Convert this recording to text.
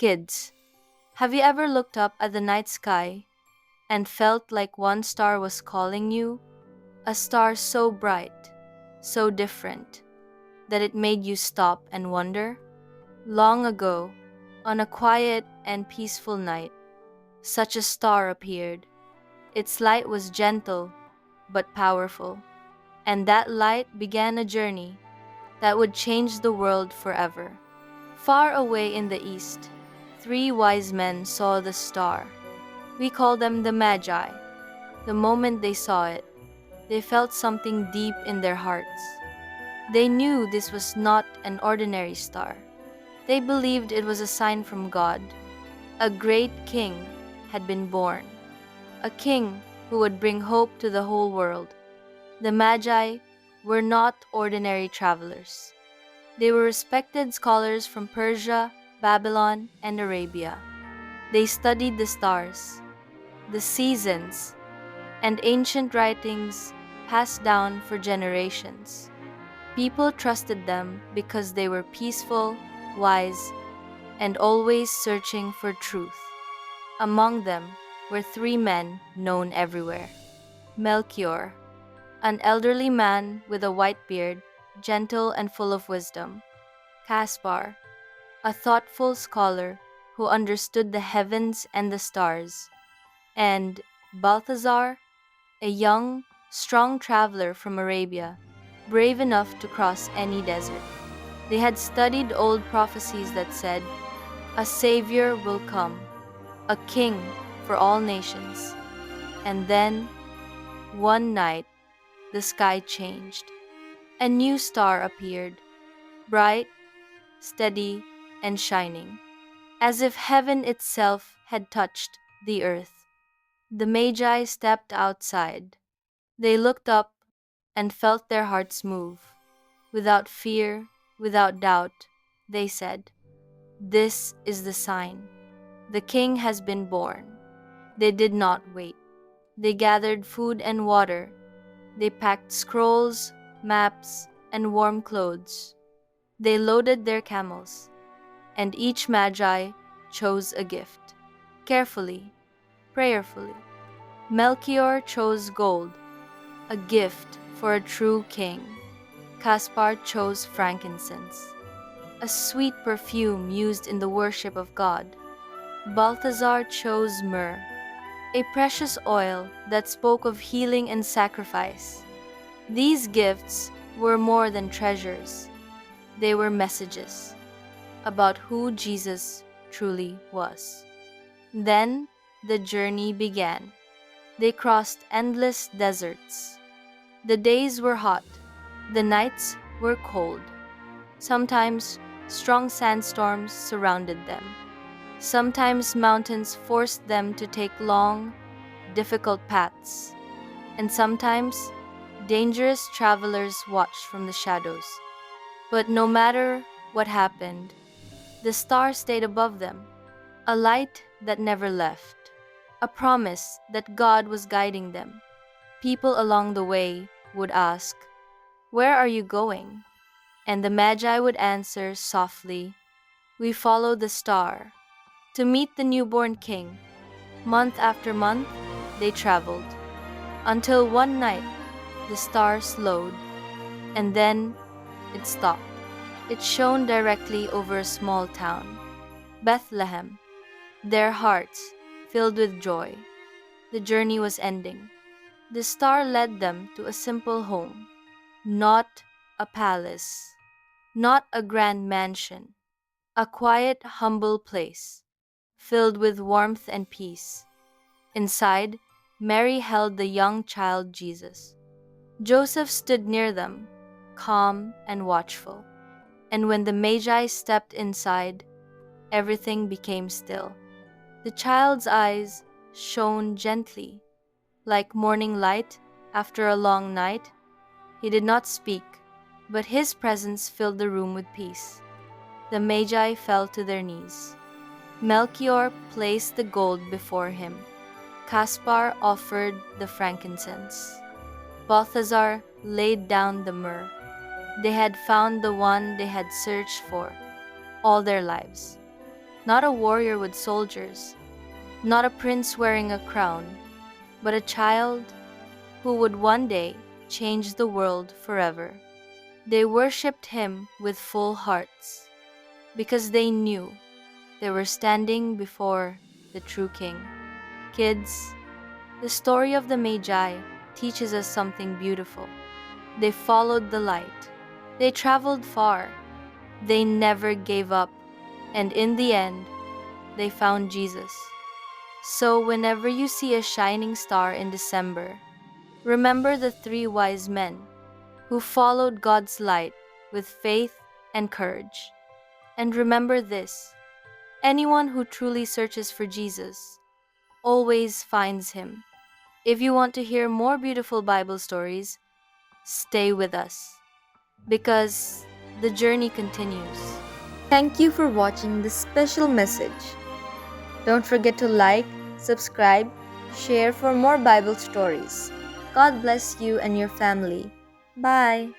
Kids, have you ever looked up at the night sky and felt like one star was calling you? A star so bright, so different, that it made you stop and wonder? Long ago, on a quiet and peaceful night, such a star appeared. Its light was gentle but powerful, and that light began a journey that would change the world forever. Far away in the east, three wise men saw the star. We call them the Magi. The moment they saw it, they felt something deep in their hearts. They knew this was not an ordinary star. They believed it was a sign from God. A great king had been born, a king who would bring hope to the whole world. The Magi were not ordinary travelers. They were respected scholars from Persia, Babylon, and Arabia. They studied the stars, the seasons, and ancient writings passed down for generations. People trusted them because they were peaceful, wise, and always searching for truth. Among them were three men known everywhere. Melchior, an elderly man with a white beard, gentle and full of wisdom. Caspar, a thoughtful scholar who understood the heavens and the stars. And Balthazar, a young, strong traveler from Arabia, brave enough to cross any desert. They had studied old prophecies that said, "A Savior will come, a king for all nations." And then, one night, the sky changed. A new star appeared, bright, steady, and shining, as if heaven itself had touched the earth. The Magi stepped outside. They looked up and felt their hearts move. Without fear, without doubt, they said, "This is the sign. The king has been born." They did not wait. They gathered food and water. They packed scrolls, maps, and warm clothes. They loaded their camels, and each Magi chose a gift. Carefully, prayerfully. Melchior chose gold, a gift for a true king. Caspar chose frankincense, a sweet perfume used in the worship of God. Balthazar chose myrrh, a precious oil that spoke of healing and sacrifice. These gifts were more than treasures. They were messages about who Jesus truly was. Then the journey began. They crossed endless deserts. The days were hot. The nights were cold. Sometimes strong sandstorms surrounded them. Sometimes mountains forced them to take long, difficult paths. And sometimes dangerous travelers watched from the shadows. But no matter what happened, the star stayed above them, a light that never left, a promise that God was guiding them. People along the way would ask, "Where are you going?" And the Magi would answer softly, "We follow the star." To meet the newborn king, month after month, they traveled, until one night the star slowed, and then it stopped. It shone directly over a small town, Bethlehem. Their hearts filled with joy. The journey was ending. The star led them to a simple home, not a palace, not a grand mansion, a quiet, humble place, filled with warmth and peace. Inside, Mary held the young child Jesus. Joseph stood near them, calm and watchful. And when the Magi stepped inside, everything became still. The child's eyes shone gently, like morning light after a long night. He did not speak, but his presence filled the room with peace. The Magi fell to their knees. Melchior placed the gold before him. Caspar offered the frankincense. Balthazar laid down the myrrh. They had found the one they had searched for all their lives. not a warrior with soldiers, not a prince wearing a crown, but a child who would one day change the world forever. They worshipped him with full hearts because they knew they were standing before the true king. Kids, the story of the Magi teaches us something beautiful. They followed the light. They traveled far. They never gave up. And in the end, they found Jesus. So whenever you see a shining star in December, remember the three wise men who followed God's light with faith and courage. And remember this: anyone who truly searches for Jesus always finds him. If you want to hear more beautiful Bible stories, stay with us because the journey continues. Thank you for watching this special message. Don't forget to like, subscribe, share for more Bible stories. God bless you and your family. Bye.